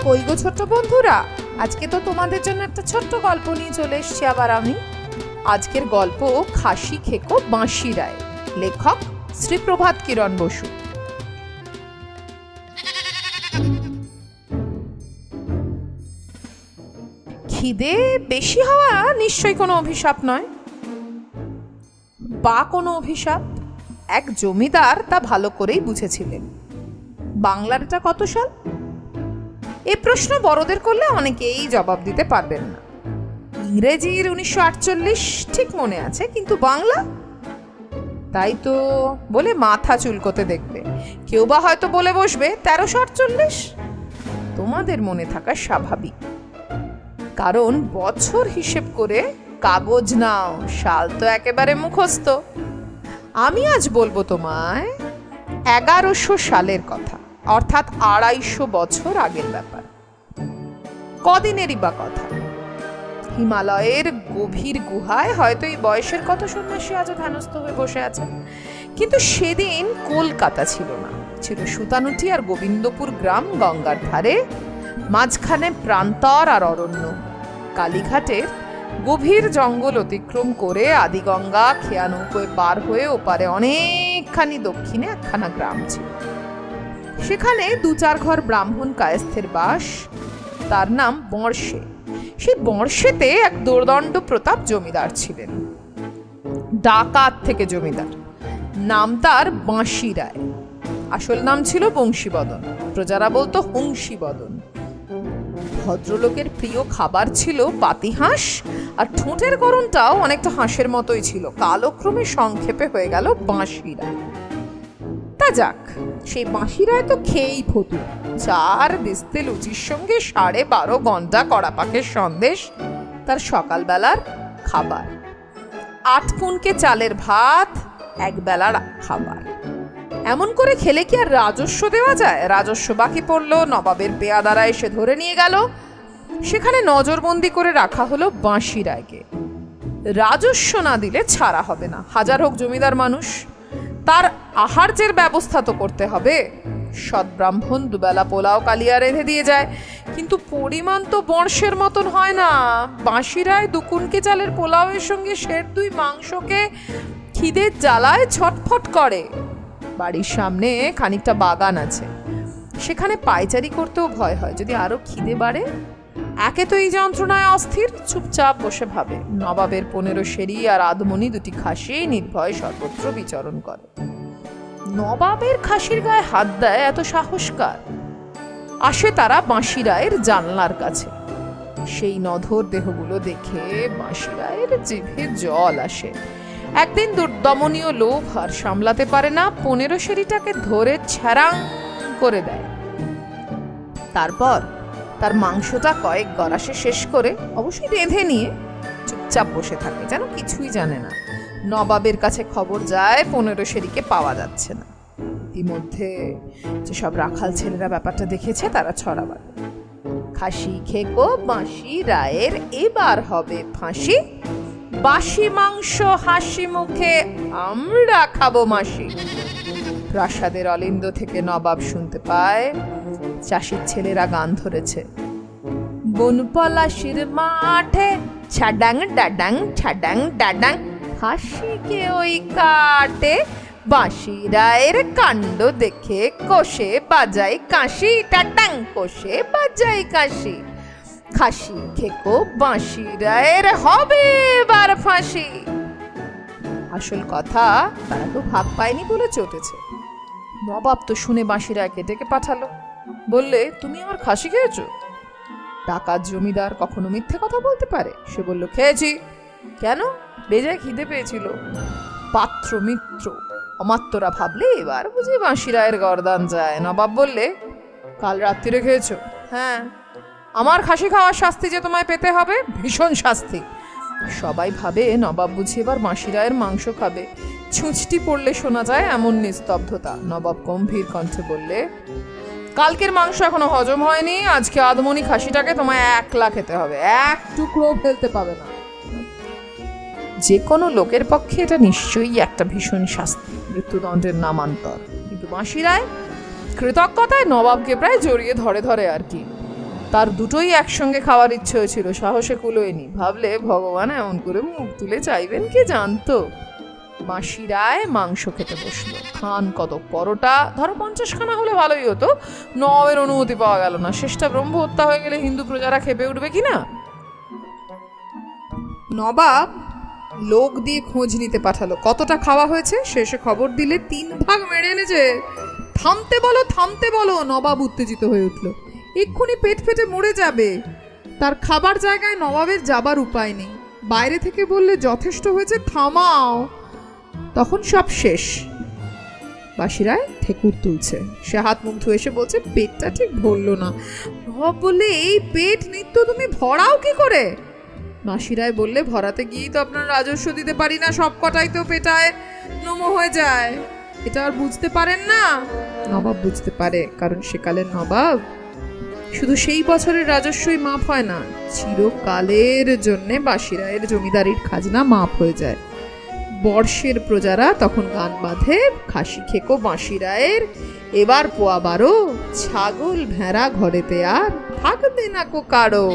কই গো ছোট্ট বন্ধুরা, আজকে তো তোমাদের জন্য একটা ছোট্ট গল্প নিয়ে চলে এসেছি আবার আমি। আজকের গল্প খাসি খেকো বাঁশি রায়, লেখক শ্রী প্রভাত কিরণ বসু। খিদে বেশি হওয়া নিশ্চয়ই কোনো অভিশাপ নয়, বা কোনো অভিশাপ। এক জমিদার তা ভালো করেই বুঝেছিলেন। বাংলার এটা কত সাল? এই প্রশ্ন বড়দের করলে অনেকেই জবাব দিতে পারবেন না। ইংরেজির 1948 ঠিক মনে আছে, কিন্তু বাংলা তাই তো বলে মাথা চুলকোতে দেখবে। কেউ বা হয়তো বলে বসবে 1348। তোমাদের মনে থাকা স্বাভাবিক, কারণ বছর হিসেব করে কাগজ নাও, সাল তো একেবারে মুখস্থ। আমি আজ বলবো তোমায় 1100 সালের কথা, অর্থাৎ 250 বছর আগের ব্যাপার। কদিনেরই বা কথা। হিমালয়ের গভীর গুহায় হয়তো এই বয়সের কত সন্ন্যাসী আজও ধ্যানস্থ হয়ে বসে আছেন, কিন্তু সেদিন কলকাতা ছিল না, ছিল সুতানুটি আর গোবিন্দপুর গ্রাম গঙ্গার ধারে, মাঝখানে প্রান্তর আর অরণ্য। কালীঘাটের গভীর জঙ্গল অতিক্রম করে আদিগঙ্গা খেয়া নৌকোয় পার হয়ে ওপারে অনেকখানি দক্ষিণে একখানা গ্রাম ছিল। সেখানে 2-4 ঘর ব্রাহ্মণ কায়স্থের বাস। তার নাম বর্ষে। সেই বর্ষেতে এক দুর্দণ্ড প্রতাপ জমিদার ছিলেন, ডাকাত থেকে জমিদার। নাম তার বাঁশি রায়। আসল নাম ছিল বংশীবদন, প্রজারা বলতো হংসীবদন। ভদ্রলোকের প্রিয় খাবার ছিল পাতিহাঁস, আর ঠোঁটের গড়নটাও অনেকটা হাঁসের মতোই ছিল। কালক্রমে সংক্ষেপে হয়ে গেল বাঁশি রায়। তা যাক, সেই বাঁশি রায় তো খেয়েই ফতুর। 4 দিস্তে লুচির সঙ্গে 12.5 ঘন্টা কড়া পাকের সন্দেশ তার সকালবেলার খাবার। 8 পুনকে চালের ভাত এক বেলার খাবার। এমন করে খেলে কি আর রাজস্ব দেওয়া যায়? রাজস্ব বাকি পড়লো, নবাবের পেয়াদারা এসে ধরে নিয়ে গেল। সেখানে নজরবন্দি করে রাখা হলো বাঁশি রায়কে। রাজস্ব না দিলে ছাড়া হবে না, হাজার হোক জমিদার মানুষ। তার আহার্যের ব্যবস্থা তো করতে হবে। সৎব্রাহ্মণ দুবেলা পোলাও কালিয়া রেঁধে দিয়ে যায়, কিন্তু পরিমাণ তো বর্ষের মতন হয় না। বাঁশি রায় 2 কুনকে চালের পোলাওয়ের সঙ্গে সের 2 মাংসকে খিদের জ্বালায় ছটফট করে। বাড়ির সামনে খানিকটা বাগান আছে, সেখানে পায়চারি করতেও ভয় হয়, যদি আরো খিদে বাড়ে। একে তো এই যন্ত্রণায় অস্থির, চুপচাপ বসে ভাবে নবাবের 15 সেরি আর আধমনি 2টি খাসি নির্ভয় সর্বত্র বিচরণ করে। নবাবের খাসির গায়ে হাত দেয় এত সাহসকার? আসে তারা বাঁশি রায়ের জানলার কাছে। সেই নধর দেহগুলো দেখে বাঁশি রায়ের জিভে জল আসে। একদিন দুর্দমনীয় লোভ আর সামলাতে পারে না, 15 সেরিটাকে ধরে ছ্যারাং করে দেয়। তারপর তার মাংসটা কয়েক গরাসে শেষ করে, অবশ্যই রেঁধে নিয়ে, চুপচাপ বসে থাকে, যেন কিছুই জানে না। নবাবের কাছে খবর যায় 15 সেরিকে পাওয়া যাচ্ছে না। ইতিমধ্যে যেসব রাখাল ছেলেরা ব্যাপারটা দেখেছে তারা ছড়াবার, খাসি খেকো বাঁশি রায়ের এবার হবে ফাঁসি, বাসি মাংস হাসি মুখে আমরা খাবো মাসি। প্রাসাদের অলিন্দ থেকে নবাব শুনতে পায় চাষির ছেলেরা গান ধরেছে, বনপলাশির মাঠে ছাডাং ডাডাং ছাডাং ডাডাং, হাসিকে ওই কাটে বাঁশি রায়ের কাণ্ড দেখে কষে বাজাই কাশি, টাটাং কষে বাজাই কাশি, খাসি খেকো বাঁশি রায়ের হবে এবার ফাঁসি। আসল কথা, তারা তো ভাগ পায়নি বলে চটেছে। নবাব তো শুনে বাঁশি রায়কে ডেকে পাঠালো, বললে তুমি আমার খাসি খেয়েছো? ডাকাত জমিদার কখনো মিথ্যে কথা বলতে পারে? সে বলল, খেয়েছি। কেন? বেজায় খিদে পেয়েছিল। পাত্র মিত্র অমাত্যরা ভাবলে এবার বুঝি বাঁশি রায়ের গর্দান যায়। নবাব বললে, কাল রাত্রিরে খেয়েছো? হ্যাঁ। আমার খাসি খাওয়ার শাস্তি যে তোমায় পেতে হবে, ভীষণ শাস্তি। সবাই ভাবে নবাব বুঝি এবার বাঁশি রায়ের মাংস খাবে। ছুঁচটি পড়লে শোনা যায় এমন নিস্তব্ধতা। নবাব গম্ভীর কণ্ঠে বললে, কালকের মাংস এখনো হজম হয়নি, আজকে আধমনি খাসিটাকে তোমায় 1 খেতে হবে, 1 টুকরো ফেলতে পাবে না। যে কোনো লোকের পক্ষে এটা নিশ্চয়ই একটা ভীষণ শাস্তি, মৃত্যুদণ্ডের নামান্তর। কিন্তু বাঁশি রায় কৃতজ্ঞতায় নবাবকে প্রায় জড়িয়ে ধরে আর কি। তার দুটোই একসঙ্গে খাওয়ার ইচ্ছে হয়েছিল, সাহসে কুলোয়নি। ভাবলে ভগবান এমন করে মুখ তুলে চাইবেন কে জানতো। মাসি রায় মাংস খেতে বসলো। খান কতক পরোটা, ধরো 50 খানা হলে ভালোই হতো। নবাবের অনুমতি পাওয়া গেল না। শেষটা ব্রহ্ম হত্যা হয়ে গেলে হিন্দু প্রজারা খেপে উঠবে কিনা। নবাব লোক দিয়ে খোঁজ নিতে পাঠালো কতটা খাওয়া হয়েছে। শেষে খবর দিলে 3 ভাগ মেরে এনেছে। থামতে বলো, থামতে বলো। নবাব উত্তেজিত হয়ে উঠল। এক্ষুনি পেট ফেটে মরে যাবে। তার খাবার জায়গায় নবাবের যাবার উপায় নেই। বাইরে থেকে বললে যথেষ্ট হয়েছে, থামাও। তখন সব শেষ। বাসিরায় ঠেকুর তুলছে। সে হাত মুখ ধুয়ে এসে বলছে, পেটটা ঠিক ভরল না। নবাব বললে, এই পেট নিত্য তুমি ভরাও কি করে? মাসিরায় বললে, ভরাতে গিয়েই তো আপনার রাজস্ব দিতে পারি না, সব কটাই তো পেটায় নোমো হয়ে যায়। এটা আর বুঝতে পারেন না? নবাব বুঝতে পারে, কারণ সেকালের নবাব শুধু সেই বছরের রাজস্বই মাপ হয় না, চিরকালের জন্যে বাসিরায়ের জমিদারির খাজনা মাপ হয়ে যায়। বর্ষের প্রজারা তখন গান বাঁধে, খাসি খেকো বাঁশিরায়ের এবার পোয়া 12, ছাগল ভেড়া ঘরেতে আর থাকবে না কো কারো।